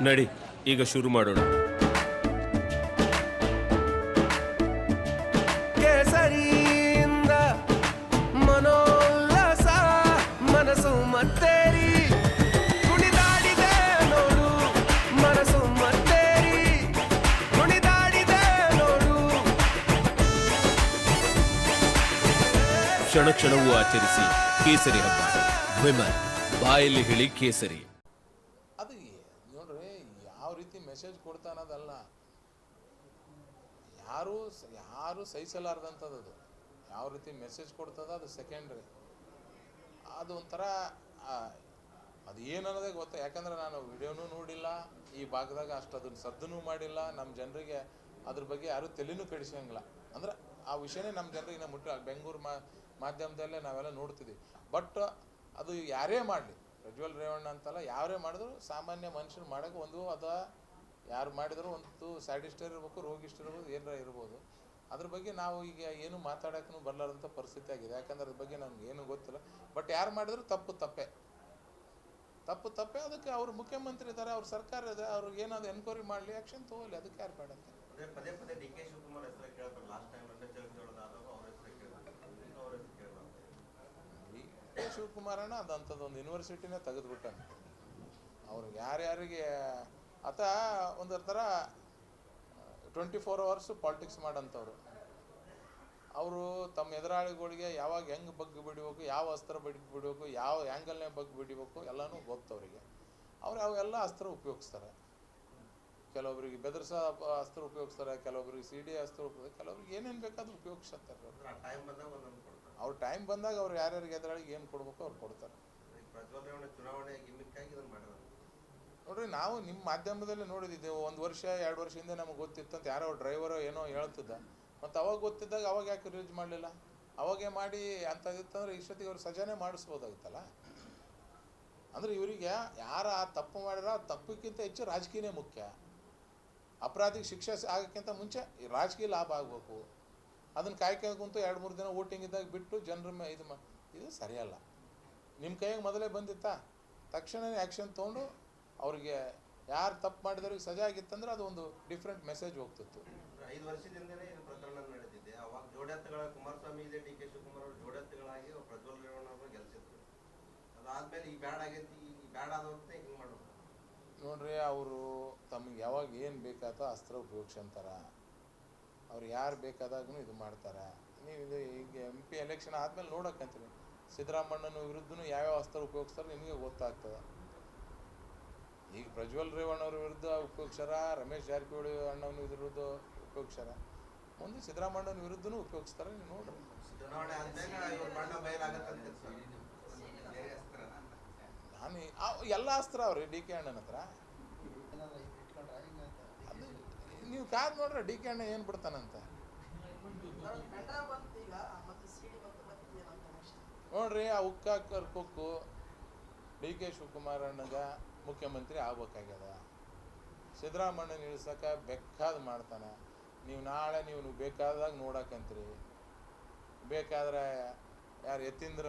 ನಡಿ ಈಗ ಶುರು ಮಾಡೋಣ. ಕೇಸರಿಯಿಂದ ಮನೋಲ್ಲಾಸ ಮನಸ್ಸು ಮತ್ತೇರಿ ಕುಣಿದಾಡಿದೆ ನೋಡು, ಮನಸ್ಸು ಮತ್ತೇರಿ ಕುಣಿದಾಡಿದೆ ನೋಡು. ಕ್ಷಣ ಕ್ಷಣವೂ ಆಚರಿಸಿ ಕೇಸರಿ ಹಬ್ಬ. ವಿಮಲ್ ಬಾಯಲ್ಲಿ ಹೇಳಿ ಕೇಸರಿ. ಅದು ನೋಡ್ರಿ ಯಾವ ರೀತಿ ಮೆಸೇಜ್ ಕೊಡ್ತಾ ಅನ್ನೋದಲ್ಲ, ಯಾರು ಸಹಿಸಲಾರ್ದಂಥದ್ದು. ಅದು ಯಾವ ರೀತಿ ಮೆಸೇಜ್ ಕೊಡ್ತದ ಅದು ಸೆಕೆಂಡ್ರಿ. ಅದು ಒಂಥರ ಅದು ಏನು ಅನ್ನೋದೇ ಗೊತ್ತಾ. ಯಾಕಂದ್ರೆ ನಾನು ವಿಡಿಯೋನೂ ನೋಡಿಲ್ಲ, ಈ ಭಾಗದಾಗ ಅಷ್ಟು ಅದನ್ನು ಸದ್ದನೂ ಮಾಡಿಲ್ಲ. ನಮ್ಮ ಜನರಿಗೆ ಅದ್ರ ಬಗ್ಗೆ ಯಾರೂ ತಲೆನೂ ಕೆಡಿಸಂಗಿಲ್ಲ. ಅಂದ್ರೆ ಆ ವಿಷಯನೇ ನಮ್ಮ ಜನರಿಗೆ ಮುಟ್ಟ ಬೆಂಗಳೂರು ಮಾಧ್ಯಮದಲ್ಲೇ ನಾವೆಲ್ಲ ನೋಡ್ತಿದ್ವಿ. ಬಟ್ ಅದು ಯಾರೇ ಮಾಡಲಿ, ಪ್ರಜ್ವಲ್ ರೇವಣ್ಣ ಅಂತಲ್ಲ, ಯಾರೇ ಮಾಡಿದ್ರು ಸಾಮಾನ್ಯ ಮನುಷ್ಯರು ಮಾಡೋಕೆ ಒಂದು ಅದ. ಯಾರು ಮಾಡಿದ್ರು ಒಂದು ಸ್ಯಾಡಿಸ್ಟ್ ಇರಬೇಕು, ರೋಗಿಸ್ಟ್ ಇರ್ಬೋದು, ಏನಾರ ಇರ್ಬೋದು. ಅದ್ರ ಬಗ್ಗೆ ನಾವು ಈಗ ಏನು ಮಾತಾಡೋಕ್ಕೂ ಬರಲಾರ್ದಂಥ ಪರಿಸ್ಥಿತಿ ಆಗಿದೆ. ಯಾಕಂದ್ರೆ ಅದ್ರ ಬಗ್ಗೆ ನಮ್ಗೆ ಏನೂ ಗೊತ್ತಿಲ್ಲ. ಬಟ್ ಯಾರು ಮಾಡಿದ್ರು ತಪ್ಪೇ. ಅದಕ್ಕೆ ಅವ್ರು ಮುಖ್ಯಮಂತ್ರಿ ಇದ್ದಾರೆ, ಅವ್ರ ಸರ್ಕಾರ ಇದೆ, ಅವ್ರಿಗೆ ಏನಾದ್ರು ಎನ್ಕ್ವೈರಿ ಮಾಡಲಿ, ಆ್ಯಕ್ಷನ್ ತೊಗೊಳ್ಳಿ. ಅದಕ್ಕೆ ಯಾರು ಬೇಡ ಅಂತ ಪದೇ ಡಿ ಕೆ ಶಿವಕುಮಾರ್ ಹೆಸರು ಕೇಳ್ತಾರೆ. ಲಾಸ್ಟ್ ಟೈಮ್ ಅವ್ರ ಹೆಸರು ಕೇಳಲ್ಲ. ಡಿ ಕೆ ಶಿವಕುಮಾರಣ್ಣ ಅದಂಥದ್ದೊಂದು ಯೂನಿವರ್ಸಿಟಿನೇ ತೆಗೆದುಬಿಟ್ಟ. ಅವ್ರು ಯಾರ್ಯಾರಿಗೆ ಆತ ಒಂದರ ಥರ 24 hours ಪಾಲಿಟಿಕ್ಸ್ ಮಾಡೋಂಥವ್ರು. ಅವರು ತಮ್ಮ ಎದುರಾಳಿಗಳಿಗೆ ಯಾವಾಗ ಹೆಂಗೆ ಬಗ್ಗೆ ಬಿಡಬೇಕು, ಯಾವ ಅಸ್ತ್ರ ಬಿಡಬೇಕು, ಯಾವ ಆ್ಯಂಗಲ್ನೇ ಬಗ್ಗೆ ಬಿಡಬೇಕು ಎಲ್ಲನೂ ಗೊತ್ತವರಿಗೆ. ಅವೆಲ್ಲ ಅಸ್ತ್ರ ಉಪಯೋಗಿಸ್ತಾರೆ. ಕೆಲವೊಬ್ರಿಗೆ ಬೆದರ್ಸ ಅಸ್ತ್ರ ಉಪಯೋಗಿಸ್ತಾರೆ, ಕೆಲವೊಬ್ರಿಗೆ CD ಅಸ್ತ್ರ ಉಪಯೋಗಿಸ್ತಾರೆ, ಕೆಲವ್ರಿಗೆ ಏನೇನು ಬೇಕಾದ್ರೂ ಉಪಯೋಗಿಸ್ತಾರೆ. ಅವ್ರ ಟೈಮ್ ಬಂದಾಗ ಅವ್ರು ಯಾರ್ಯಾರಿಗೆ ಎದುರಾಳಿಗೆ ಏನು ಕೊಡ್ಬೇಕು ಅವ್ರು ಕೊಡ್ತಾರೆ. ಚುನಾವಣೆ ಗಿಮಿಕ್ಕಾಗಿ ಇದನ್ನು ಮಾಡಿದ್ರು ನೋಡ್ರಿ. ನಾವು ನಿಮ್ಮ ಮಾಧ್ಯಮದಲ್ಲೇ ನೋಡಿದ್ದೇವೆ. 1 ವರ್ಷ 2 ವರ್ಷ ಹಿಂದೆ ನಮಗೆ ಗೊತ್ತಿತ್ತಂತ ಯಾರೋ ಡ್ರೈವರೋ ಏನೋ ಹೇಳ್ತಿದ್ದ. ಮತ್ತು ಅವಾಗ ಗೊತ್ತಿದ್ದಾಗ ಅವಾಗ ಯಾಕೆ ರಿಲೀಸ್ ಮಾಡಲಿಲ್ಲ? ಅವಾಗೇ ಮಾಡಿ ಅಂಥದ್ದಿತ್ತಂದ್ರೆ ಇಷ್ಟೊತ್ತಿಗೆ ಅವ್ರು ಸಜಾನೆ ಮಾಡಿಸ್ಬೋದಾಗುತ್ತಲ್ಲ. ಅಂದರೆ ಇವರಿಗೆ ಯಾರು ಆ ತಪ್ಪು ಮಾಡಿರೋ ಆ ತಪ್ಪಕ್ಕಿಂತ ಹೆಚ್ಚು ರಾಜಕೀಯನೇ ಮುಖ್ಯ. ಅಪರಾಧಿಗೆ ಶಿಕ್ಷೆ ಆಗೋಕ್ಕಿಂತ ಮುಂಚೆ ರಾಜಕೀಯ ಲಾಭ ಆಗಬೇಕು. ಅದನ್ನು ಕಾಯ್ಕೊಂತ 2-3 ದಿನ ವೋಟಿಂಗ್ ಇದ್ದಾಗ ಬಿಟ್ಟು ಜನರ ಇದು ಸರಿಯಲ್ಲ. ನಿಮ್ಮ ಕೈಯಾಗ ಮೊದಲೇ ಬಂದಿತ್ತಾ, ತಕ್ಷಣವೇ ಆ್ಯಕ್ಷನ್ ತೊಗೊಂಡು ಅವ್ರಿಗೆ ಯಾರು ತಪ್ಪು ಮಾಡಿದವ್ರಿಗೆ ಸಜಾ ಆಗಿತ್ತಂದ್ರೆ ಅದು ಒಂದು ಡಿಫ್ರೆಂಟ್ ಮೆಸೇಜ್ ಹೋಗ್ತಿತ್ತು. 5 ವರ್ಷದಿಂದಲೇ ಇದು ಪ್ರಕರಣ ನಡೆದಿದೆ. ಅವಾಗ ಜೋಡೆತ್ತುಗಳ ಕುಮಾರಸ್ವಾಮಿ ಇದೆ, ಡಿ ಕೆ ಶಿವಕುಮಾರ್ ಅವರು ಜೋಡೆತ್ತುಗಳಾಗಿ ಪ್ರಜ್ವಲ್ ರೇವಣ್ಣ ಅವರು ಗೆಲ್ಸಿದ್ರು. ಅದಾದ್ಮೇಲೆ ಈ ಬ್ಯಾಡ್ ಆಗೈತಿ, ಈ ಬ್ಯಾಡ್ ಆದಂತೆ ಹಿಂಗೆ ಮಾಡೋದು ನೋಡ್ರಿ. ಅವರು ತಮಗೆ ಯಾವಾಗ ಏನು ಬೇಕಾತೋ ಅಸ್ತ್ರ ಉಪಯೋಗಿಸ್ತಾರ. ಅವ್ರು ಯಾರು ಬೇಕಾದಾಗೂ ಇದು ಮಾಡ್ತಾರೆ. ನೀವು ಇದು ಈಗ MP ಎಲೆಕ್ಷನ್ ಆದಮೇಲೆ ನೋಡೋಕ್ಕಂತೀವಿ. ಸಿದ್ದರಾಮಣ್ಣನ ವಿರುದ್ಧನೂ ಯಾವ್ಯಾವ ಅಸ್ತ್ರ ಉಪಯೋಗಿಸ್ತಾರೆ ನಿಮಗೆ ಗೊತ್ತಾಗ್ತದೆ. ಈಗ ಪ್ರಜ್ವಲ್ ರೇವಣ್ಣ ಅವ್ರ ವಿರುದ್ಧ ಉಪಯೋಗಿಸ್ಯಾರ, ರಮೇಶ್ ಜಾರಕಿಹೊಳಿ ಅಣ್ಣವನ ವಿರುದ್ಧ ಉಪಯೋಗಿಸ್ಯಾರ, ಮುಂದೆ ಸಿದ್ದರಾಮಣ್ಣನ ವಿರುದ್ಧನೂ ಉಪಯೋಗಿಸ್ತಾರೆ. ನೀವು ನೋಡ್ರಿ. ಚುನಾವಣೆ ಆದ್ಮೇಲೆ ಇವ್ರ ಬಣ್ಣ ಬಯಲಾಗತ್ತೆ. ನಾನು ಎಲ್ಲ ಅಸ್ತ್ರ ಅವ್ರಿ ಡಿ ಕೆ ಅಣ್ಣನ ಹತ್ರ. ಅದು ನೀವು ಕಾದ್ ನೋಡ್ರಿ ಡಿ ಕೆ ಅಣ್ಣ ಏನು ಬಿಡ್ತಾನಂತ ನೋಡ್ರಿ. ಆ ಕುಕ್ಕು ಡಿ ಕೆ ಶಿವಕುಮಾರ್ ಅಣ್ಣಗ ಮುಖ್ಯಮಂತ್ರಿ ಆಗ್ಬೇಕಾಗ್ಯದ. ಸಿದ್ದರಾಮಣ್ಣನ ಇಳಿಸಕ್ಕೆ ಬೇಕಾದ ಮಾಡ್ತಾನೆ. ನೀವು ನಾಳೆ ನೀವು ಬೇಕಾದಾಗ ನೋಡಕ್ಕಂತೀರಿ. ಬೇಕಾದ್ರೆ ಯಾರು ಯತೀಂದ್ರ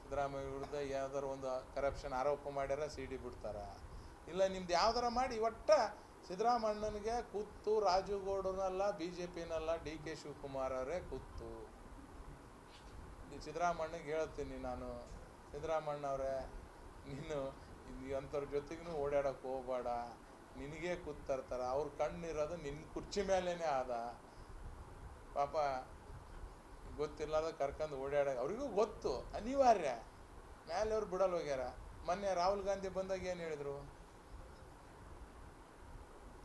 ಸಿದ್ದರಾಮಯ್ಯ ವಿರುದ್ಧ ಯಾವ್ದಾರು ಒಂದು ಕರಪ್ಷನ್ ಆರೋಪ ಮಾಡ್ಯಾರ CD ಬಿಡ್ತಾರೆ. ಇಲ್ಲ ನಿಮ್ದು ಯಾವ್ದಾರ ಮಾಡಿ ಒಟ್ಟ ಸಿದ್ದರಾಮಣ್ಣನಿಗೆ ಕೂತು ರಾಜುಗೌಡನಲ್ಲ, BJPನಲ್ಲ, ಡಿ ಕೆ ಶಿವಕುಮಾರ್ ಅವರೇ ಕೂತು. ಸಿದ್ದರಾಮಣ್ಣಗೆ ಹೇಳ್ತೀನಿ ನಾನು, ಸಿದ್ದರಾಮಣ್ಣ ಅವರೇ ನೀನು ಅಂಥವ್ರ ಜೊತೆಗೂ ಓಡಾಡೋಕೆ ಹೋಗಬೇಡ, ನಿನಗೇ ಕೂತಿರ್ತಾರೆ. ಅವ್ರ ಕಣ್ಣಿರೋದು ನಿನ್ನ ಕುರ್ಚಿ ಮೇಲೇ ಆದ. ಪಾಪ ಗೊತ್ತಿಲ್ಲದ ಕರ್ಕೊಂಡು ಅವ್ರಿಗೂ ಗೊತ್ತು ಅನಿವಾರ್ಯ. ಮೇಲೆ ಅವ್ರು ಬಿಡಲ್ ಹೋಗ್ಯಾರ. ಮೊನ್ನೆ ರಾಹುಲ್ ಗಾಂಧಿ ಬಂದಾಗ ಏನು ಹೇಳಿದರು?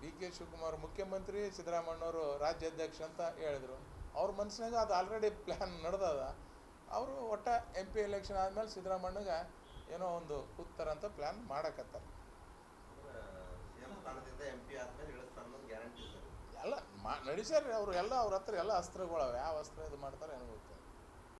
ಡಿ ಕೆ ಶಿವಕುಮಾರ್ ಮುಖ್ಯಮಂತ್ರಿ, ಸಿದ್ದರಾಮಣ್ಣವರು ರಾಜ್ಯಾಧ್ಯಕ್ಷ ಅಂತ ಹೇಳಿದರು. ಅವ್ರ ಮನಸ್ಸಿನಾಗ ಅದು ಆಲ್ರೆಡಿ ಪ್ಲ್ಯಾನ್ ನಡೆದದ. ಅವರು ಒಟ್ಟ MP ಎಲೆಕ್ಷನ್ ಆದಮೇಲೆ ಸಿದ್ದರಾಮಣ್ಣಗೆ ಏನೋ ಒಂದು ಕೂತಾರಂತ ಪ್ಲ್ಯಾನ್ ಮಾಡಕತ್ತಾರೆ. ಎಲ್ಲ ನಡೆಸ್ಯಾರ ಅವರು. ಎಲ್ಲ ಅವ್ರ ಹತ್ರ ಎಲ್ಲ ಅಸ್ತ್ರಗಳವೆ. ಯಾವ ಅಸ್ತ್ರ ಇದು ಮಾಡ್ತಾರೆ ಏನೋ ಗೊತ್ತು.